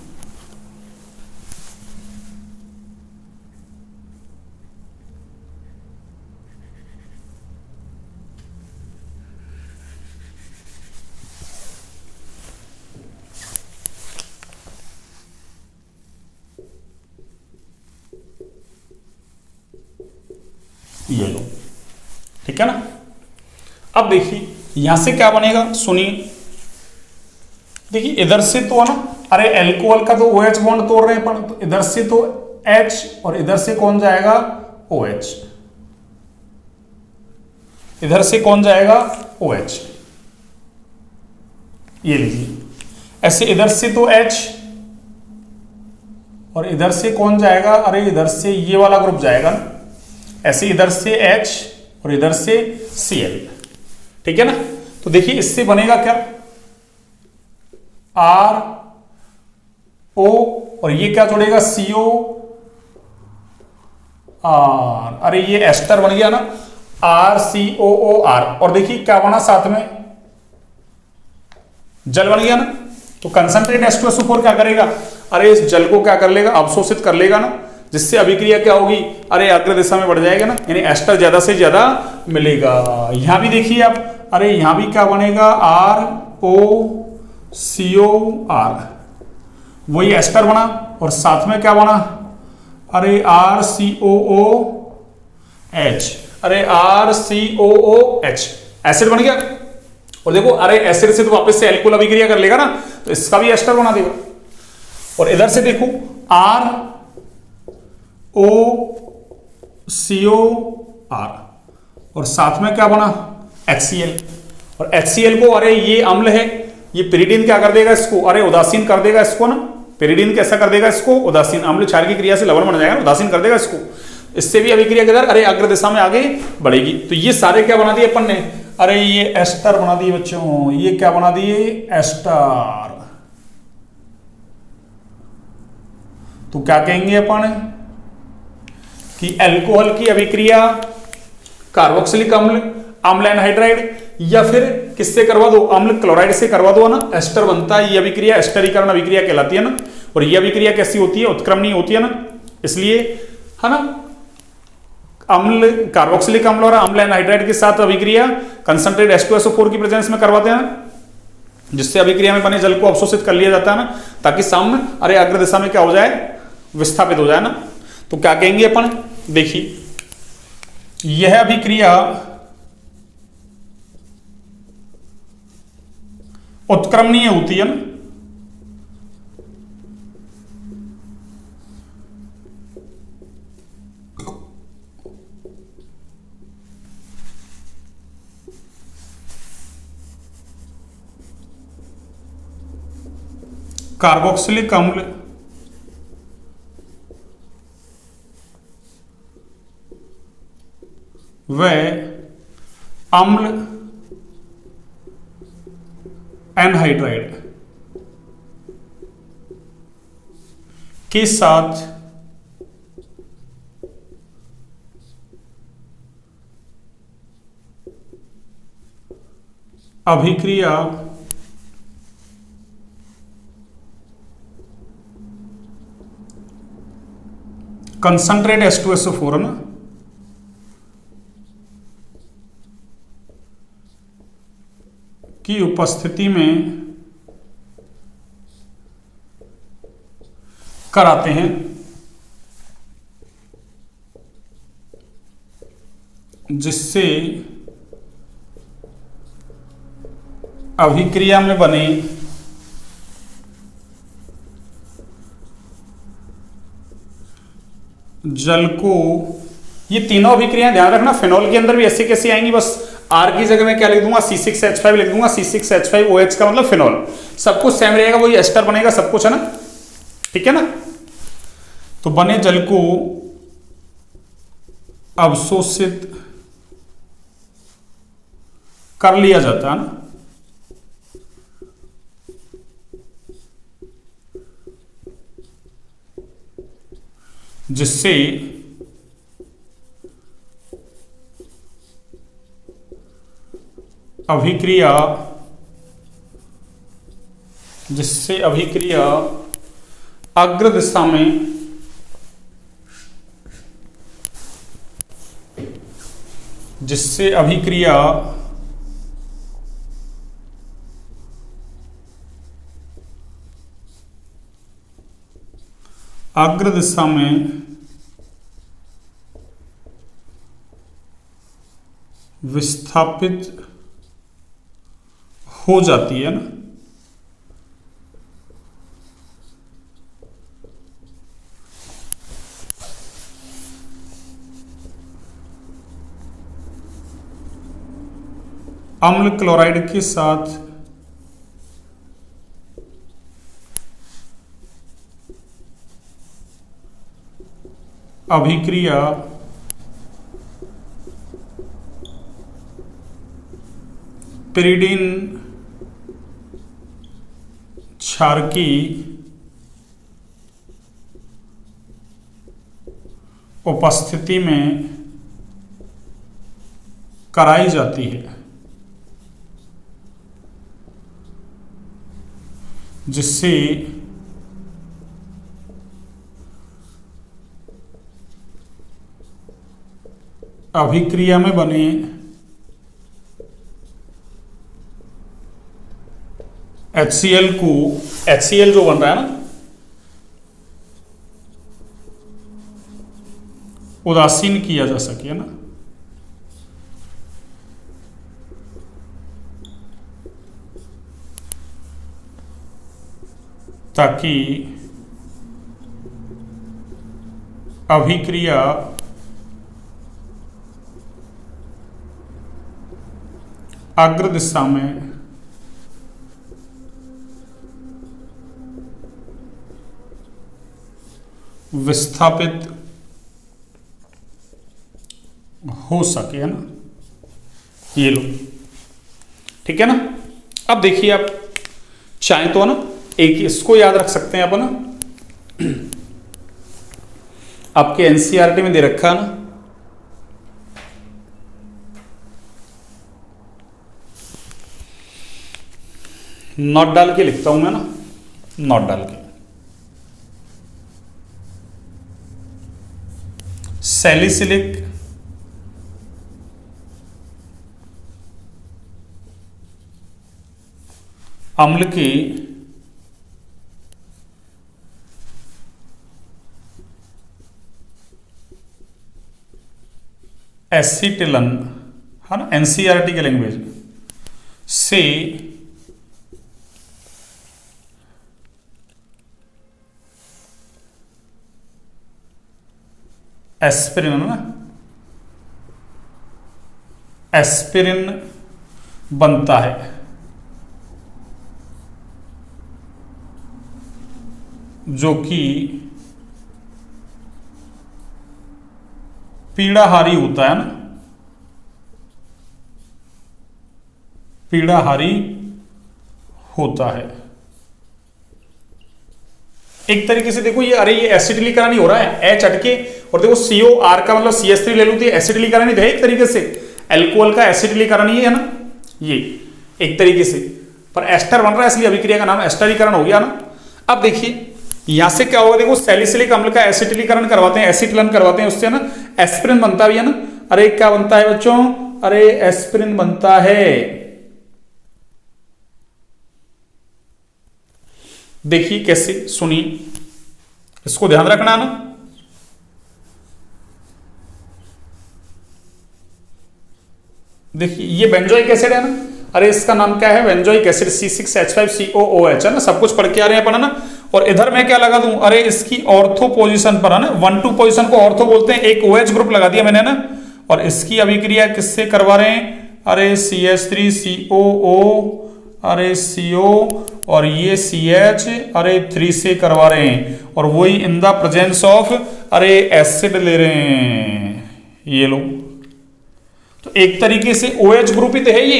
Speaker 1: ये लो, ठीक है ना। अब देखिए यहां से क्या बनेगा, सुनिए। देखिए इधर से तो है ना, अरे एल्कोहल का तो OH बॉन्ड तोड़ रहे हैं अपन, तो इधर से तो H और इधर से कौन जाएगा, OH। इधर से कौन जाएगा, OH। ये लीजिए, ऐसे इधर से तो H और इधर से कौन जाएगा, अरे इधर से ये वाला ग्रुप जाएगा ना, ऐसे इधर से H और इधर से Cl, ठीक है ना। तो देखिए इससे बनेगा क्या, RO और ये क्या जुड़ेगा, CO R, अरे ये एस्टर बन गया ना, RCOOR। और देखिए क्या बना साथ में, जल बन गया ना। तो कंसंट्रेट H2SO4 क्या करेगा, अरे इस जल को क्या कर लेगा, अवशोषित कर लेगा ना, जिससे अभिक्रिया क्या होगी, अरे अग्र दिशा में बढ़ जाएगा ना, यानी एस्टर ज्यादा से ज्यादा मिलेगा। यहां भी देखिए आप, अरे यहां भी क्या बनेगा, ROCOR, वही एस्टर बना, और साथ में क्या बना, अरे RCOOH, अरे RCOOH, एसिड बन गया। और देखो अरे एसिड से तो वापस से एल्कोहल अभिक्रिया कर लेगा ना, तो इसका भी एस्टर बना देगा। और इधर से देखो ROCOR और साथ में क्या बना, HCl। और HCl को, अरे ये अम्ल है, ये पेरिडीन क्या कर देगा इसको, अरे उदासीन कर देगा इसको ना। पेरिडीन कैसा कर देगा इसको, उदासीन, अम्ल क्षार की क्रिया से लवण बन जाएगा, उदासीन कर देगा इसको। इससे भी अभिक्रिया के दर अरे अग्र दिशा में आगे बढ़ेगी। तो ये सारे क्या बना दिए अपन ने, अरे ये एस्टर बना दिए बच्चों, ये क्या बना दिए, एस्टर। तो क्या कहेंगे अपन कि अल्कोहल की अभिक्रिया कार्बोक्सिलिक अम्ल, अम्ल एनहाइड्राइड, या फिर किससे करवा दो, अम्ल क्लोराइड से करवा दो ना, एस्टर बनता है। ये अभिक्रिया एस्टरीकरण अभिक्रिया कहलाती है ना। और ये अभिक्रिया कैसी होती है, उत्क्रमणीय होती है ना, इसलिए है ना। अम्ल कार्बोक्सिलिक अम्ल और अम्ल एनहाइड्राइड के साथ अभिक्रिया कंसंट्रेट H2SO4 की प्रेजेंस में करवाते हैं, जिससे अभिक्रिया में बने जल को अवशोषित कर लिया जाता है ना, ताकि सामने अरे अग्र दिशा में क्या हो जाए, विस्थापित हो जाए ना। तो क्या कहेंगे अपन, देखिए यह अभिक्रिया उत्क्रमणीय होती है ना, कार्बोक्सिलिक अम्ल व अम्ल एनहाइड्राइड के साथ अभिक्रिया कंसंट्रेट H2SO4 है ना, की उपस्थिति में कराते हैं, जिससे अभिक्रिया में बने जल को, ये तीनों अभिक्रियाएं ध्यान रखना, फिनॉल के अंदर भी ऐसे कैसे आएंगी, बस R की जगह में क्या लिख दूंगा, C6H5 लिख दूंगा। C6H5OH का मतलब फिनॉल। सब कुछ सेम रहेगा, वही एस्टर बनेगा, सब कुछ है ना, ठीक है ना। तो बने जल को अवशोषित कर लिया जाता है ना, जिससे अभिक्रिया अग्र दिशा में विस्थापित हो जाती है ना, अम्ल क्लोराइड के साथ अभिक्रिया पिरिडिन क्षार की उपस्थिति में कराई जाती है, जिससे अभिक्रिया में बने HCl जो बन रहा है ना, उदासीन किया जा सके ना, ताकि अभिक्रिया अग्र दिशा में विस्थापित हो सके, है ना। ये लो, ठीक है ना। अब देखिए, आप चाहें तो ना एक इसको याद रख सकते हैं अपन, आपके एनसीईआरटी में दे रखा है ना, नॉट डाल के लिखता हूं मैं ना, नॉट डाल के, सैलिसिलिक अम्ल की एसिटिलन, है ना, एनसीईआरटी के लैंग्वेज से एस्पिरिन, है ना, एस्पिरिन बनता है, जो कि पीड़ाहारी होता है ना, पीड़ाहारी होता है। एक तरीके से देखो ये, अरे ये एसिटिलीकरण ही हो रहा है, H हटके, और देखो COR का मतलब CH3 ले लूं तो एसिटिलीकरण ही है एक तरीके से, अल्कोहल का एसिटिलीकरण ही है ना ये एक तरीके से, पर एस्टर बन रहा है इसलिए अभिक्रिया का नाम एस्टरीकरण हो गया ना। अब देखिए यहां से क्या होगा, देखो सैलिसिलिक अम्ल का एसिटिलीकरण करवाते हैं, एसिटिलन करवाते हैं, उससे ना एस्पिरिन बनता भी है ना। अरे क्या बनता है बच्चों, अरे एस्पिरिन बनता है। देखिए कैसे, सुनिए, इसको ध्यान रखना ना। देखिए ये बेंजोइक एसिड है ना, अरे इसका नाम क्या है, बेंजोइक एसिड, C6H5COOH है ना, सब कुछ पढ़ के आ रहे हैं अपन, है ना। और इधर मैं क्या लगा दूं, अरे इसकी ऑर्थो पोजीशन पर, है ना, 1,2 पोजीशन को ऑर्थो बोलते हैं, एक OH ग्रुप लगा दिया मैंने ना, और इसकी अभिक्रिया किससे करवा रहे हैं, अरे CH3COO, अरे CO, और ये CH, अरे 3 से करवा रहे हैं, और वही इन द प्रेजेंस ऑफ अरे एसिड ले रहे हैं, ये लो। तो एक तरीके से OH ग्रुप ही तो है ये,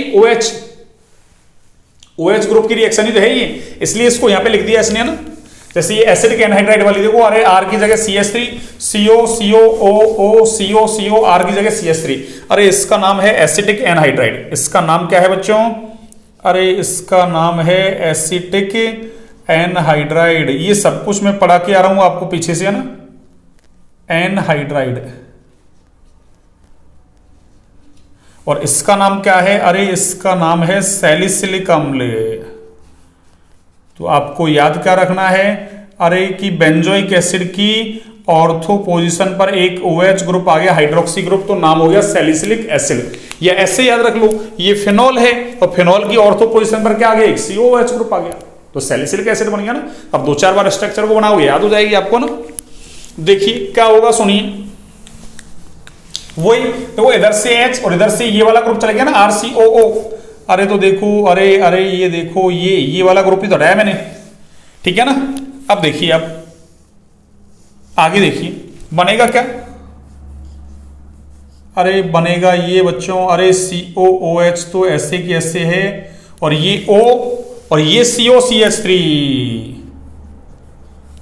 Speaker 1: OH ग्रुप की रिएक्शन ही तो है ये, इसलिए इसको यहां पे लिख दिया इसने ना। जैसे ये एसिडिक एनहाइड्राइड वाली देखो, अरे R की जगह CH3, CO, COO, CO, CO, R की जगह CH3, अरे इसका नाम है एसिटिक एनहाइड्राइड। इसका नाम क्या है बच्चों? अरे इसका नाम है एसिटिक एनहाइड्राइड। ये सब कुछ मैं पढ़ा के आ रहा हूं आपको पीछे से, है ना, एनहाइड्राइड। और इसका नाम क्या है? अरे इसका नाम है सैलिसिलिक अम्ल। तो आपको याद क्या रखना है? अरे कि बेंजोइक एसिड की ऑर्थो पोजीशन पर एक OH ग्रुप आ गया, हाइड्रोक्सी ग्रुप, तो नाम हो गया सैलिसिलिक एसिड। या ऐसे याद रख लो, ये फिनॉल है और फिनॉल की ऑर्थो पोजीशन पर क्या आ गया? एक COOH ग्रुप आ गया, तो सैलिसिलिक एसिड बन गया ना। अब 2-4 बार स्ट्रक्चर को बनाओगे याद हो जाएगी आपको ना। देखिए क्या होगा, सुनिए। वही तो इधर से H और इधर से ये वाला ग्रुप चला गया ना, RCOO। अरे तो देखो, अरे ये देखो, ये वाला ग्रुप ही तो हटाया मैंने, ठीक है ना। अब देखिए, आप आगे देखिए बनेगा क्या? अरे बनेगा ये बच्चों, अरे COOH तो ऐसे की ऐसे है, और ये O और ये COCH3।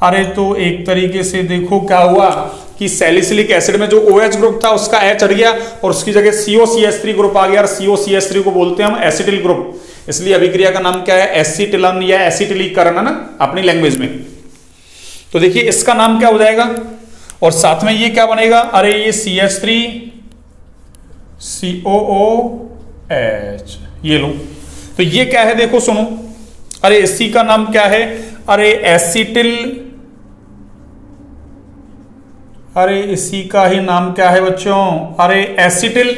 Speaker 1: अरे तो एक तरीके से देखो क्या हुआ कि सैलिसिलिक एसिड में जो OH ग्रुप था उसका H हट गया और उसकी जगह COCH3 ग्रुप आ गया, और COCH3 को बोलते हैं हम एसिटिल ग्रुप। इसलिए अभिक्रिया का नाम क्या है? एसिटिलन या एसिटिलीकरण, है ना, अपनी लैंग्वेज में। तो देखिए इसका नाम क्या हो जाएगा, और साथ में ये क्या बनेगा? अरे ये CH3COOH, ये लो। तो ये क्या है देखो, सुनो। अरे इसी का नाम क्या है? अरे एसिटिल, अरे इसी का ही नाम क्या है बच्चों? अरे एसिटिल।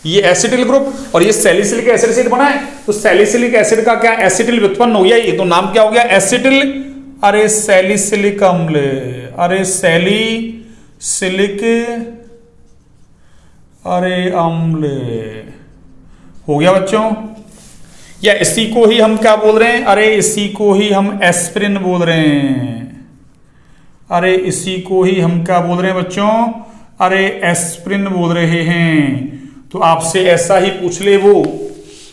Speaker 1: ये एसिटिल ग्रुप और ये सैलिसिलिक एसिड से बना है, तो सैलिसिलिक एसिड का क्या एसिटिल व्युत्पन्न हो गया, ये तो नाम क्या हो गया? एसिटिल, अरे सैलिसिलिक अम्ल, अरे सैलिसिलिक अरे अम्ल हो गया बच्चों। या इसी को ही हम क्या बोल रहे हैं? अरे इसी को ही हम एस्पिरिन बोल रहे हैं। अरे इसी को ही हम क्या बोल रहे हैं बच्चों? अरे एस्पिरिन बोल रहे हैं। तो आपसे ऐसा ही पूछ ले वो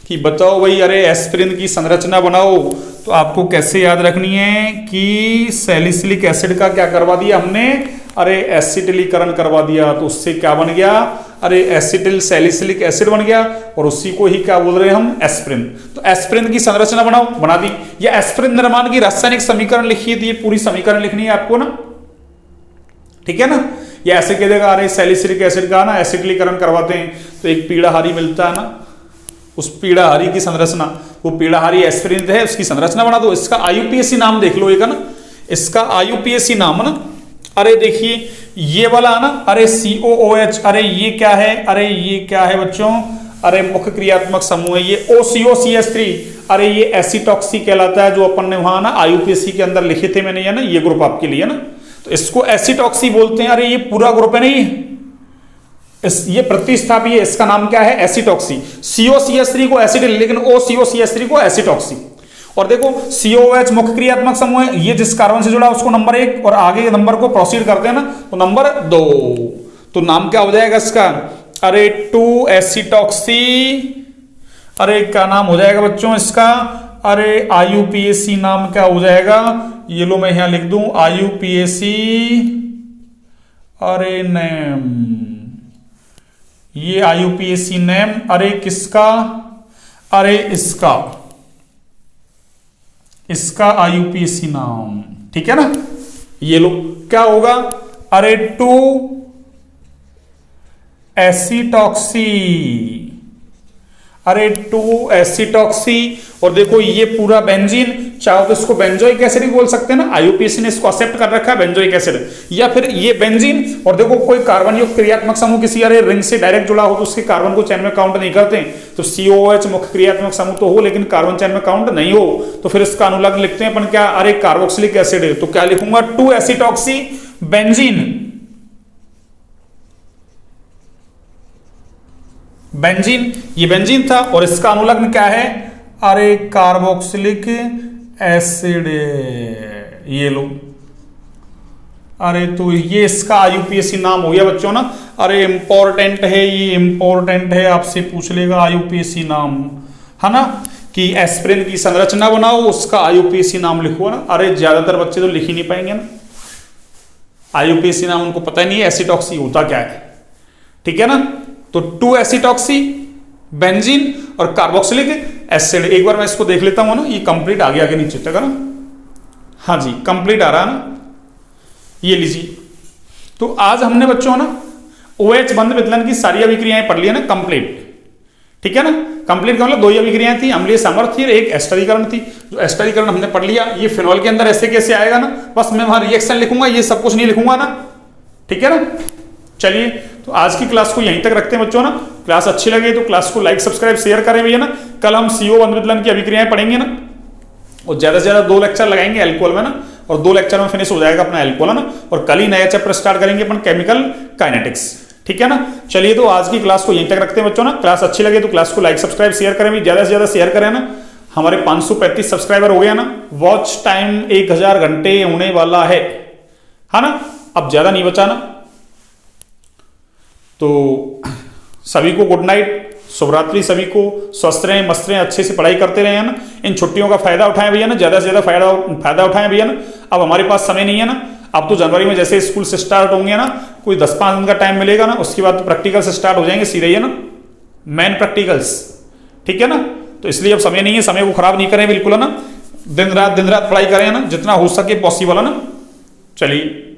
Speaker 1: कि बताओ भाई, अरे एस्पिरिन की संरचना बनाओ, तो आपको कैसे याद रखनी है कि सैलिसिलिक एसिड का क्या करवा दिया हमने? अरे एसिटिलीकरण करवा दिया, तो उससे क्या बन गया? अरे एसिटिल सैलिसिलिक एसिड बन गया, और उसी को ही क्या बोल रहे हैं हम? एस्पिरिन। तो एस्पिरिन की संरचना बनाओ, बना दी। या एस्पिरिन निर्माण की रासायनिक समीकरण लिखिए, तो ये पूरी समीकरण लिखनी है आपको ना, ठीक है ना। या ऐसे कह देगा, अरे सैलिसिलिक एसिड का ना एसिटिलीकरण करवाते हैं तो एक पीड़ाहारी मिलता है ना, उस पीड़ाहारी की संरचना, वो पीड़ाहारी एस्पिरिन है, उसकी संरचना बना दो। इसका IUPAC नाम देख लो, एक है ना, इसका IUPAC नाम है ना। अरे देखिए ये वाला है ना, अरे COOH, अरे ये क्या है? अरे ये क्या है बच्चों? अरे मुख्य क्रियात्मक समूह है ये OCOCH3। अरे ये एसिटॉक्सी कहलाता है, जो अपन ने वहां ना IUPAC के अंदर लिखे थे मैंने, ये ना, ये ग्रुप आपके लिए ना, तो इसको एसिटॉक्सी बोलते हैं। अरे ये पूरा ग्रुप है ना, ये प्रतिस्थापी है, इसका नाम क्या है? एसिटॉक्सी। COCH3 को एसिटिल, लेकिन OCOCH3 को एसिटॉक्सी। और देखो COOH मुख्य क्रियात्मक समूह है, ये जिस कार्बन से जुड़ा उसको नंबर 1, और आगे नंबर को प्रोसीड करते हैं ना, तो नंबर 2। तो नाम क्या हो जाएगा इसका? अरे 2 एसिटॉक्सी। अरे क्या नाम हो जाएगा बच्चों इसका? अरे IUPAC नाम क्या हो जाएगा? ये लो मैं यहां लिख दूं, IUPAC अरे नेम, ये IUPAC नेम। अरे किसका? अरे इसका IUPAC नाम, ठीक है ना। ये लो क्या होगा? अरे 2 एसिटॉक्सी, अरे 2 एसिटॉक्सी। और देखो ये पूरा बेंजीन, चाहो तो इसको बेंजोइक एसिड भी बोल सकते हैं ना, IUPAC ने इसको एक्सेप्ट कर रखा है बेंजोइक एसिड, या फिर ये बेंजीन। और देखो कोई कार्बन युक्त क्रियात्मक समूह किसी अरे रिंग से डायरेक्ट जुड़ा हो तो उसके कार्बन को चैन में काउंट नहीं करते, तो COOH मुख्य क्रियात्मक समूह तो हो लेकिन कार्बन चैन में काउंट नहीं हो, तो फिर इसका अनुलग्न लिखते हैं अपन क्या? अरे कार्बोक्सिलिक एसिड है, तो क्या लिखूंगा? 2 एसिटॉक्सी बेंजीन। बेंजीन, ये बेंजीन था और इसका अनुलग्न क्या है, अरे कार्बोक्सिलिक एसिड, ये लो। अरे तो ये इसका आईयूपीएसी नाम हो गया बच्चों ना। अरे इंपॉर्टेंट है ये, इंपॉर्टेंट है, आपसे पूछ लेगा आईयूपीएसी नाम, है ना, कि एस्पिरिन की संरचना बनाओ उसका आईयूपीएसी नाम लिखो ना। अरे ज्यादातर बच्चे तो लिख ही नहीं पाएंगे ना, आईयूपीएसी नाम उनको पता ही नहीं है एसिटॉक्सी होता क्या है, ठीक है ना। तो 2 एसिटॉक्सी, बेंजीन और कार्बोक्सिलिक एसिड। एक बार मैं इसको देख लेता हूं ना, ये कंप्लीट आ गया कि नीचे तक, है ना, हाँ जी कंप्लीट आ रहा है ना, ये लीजिए। तो आज हमने बच्चों ना OH बंध विदलन की सारी अभिक्रियाएं पढ़ ली है ना, कंप्लीट, ठीक है ना। कंप्लीट का मतलब 2 ही अभिक्रियाएं थी, अम्लीय सामर्थ्य और एक एस्टरीकरण थी। जो एस्टरीकरण हमने पढ़ लिया, ये फिनॉल के अंदर ऐसे कैसे आएगा ना, बस मैं वहां रिएक्शन लिखूंगा, ये सब कुछ नहीं लिखूंगा ना, ठीक है ना। चलिए तो आज की क्लास को यहीं तक रखते हैं बच्चों ना। क्लास अच्छी लगे तो क्लास को लाइक सब्सक्राइब शेयर करें भैया ना। कल हम CO बंध विदलन की अभिक्रियाएं पढ़ेंगे ना, और ज्यादा से ज्यादा 2 लेक्चर लगाएंगे एल्कोहल में ना, और 2 लेक्चर में फिनिश हो जाएगा अपना एल्कोहल, है ना। और कल ही नया चैप्टर स्टार्ट करेंगे अपन केमिकल काइनेटिक्स, ठीक है ना। चलिए तो आज की क्लास को यहीं तक रखते हैं बच्चों ना। क्लास अच्छी लगे तो क्लास को लाइक सब्सक्राइब शेयर करें भी, ज्यादा से ज्यादा शेयर करें ना। हमारे 535 सब्सक्राइबर हो गया ना, वॉच टाइम 1000 घंटे होने वाला है ना, अब ज्यादा नहीं बचा ना। तो सभी को गुड नाइट, शुभरात्रि, सभी को स्वस्थ रहें, मस्त रहें, अच्छे से पढ़ाई करते रहे, है ना। इन छुट्टियों का फायदा उठाएं भैया ना, ज्यादा से ज्यादा फायदा उठाएं भैया ना। अब हमारे पास समय नहीं है ना, अब तो जनवरी में जैसे स्कूल से स्टार्ट होंगे ना, कोई 10-5 दिन का टाइम मिलेगा ना, उसके बाद तो प्रैक्टिकल से स्टार्ट हो जाएंगे सीधे, है ना, मेन प्रैक्टिकल्स, ठीक है ना। तो इसलिए अब समय नहीं है, समय को खराब नहीं करें बिल्कुल, है ना। दिन रात पढ़ाई करें ना, जितना हो सके पॉसिबल, है ना। चलिए।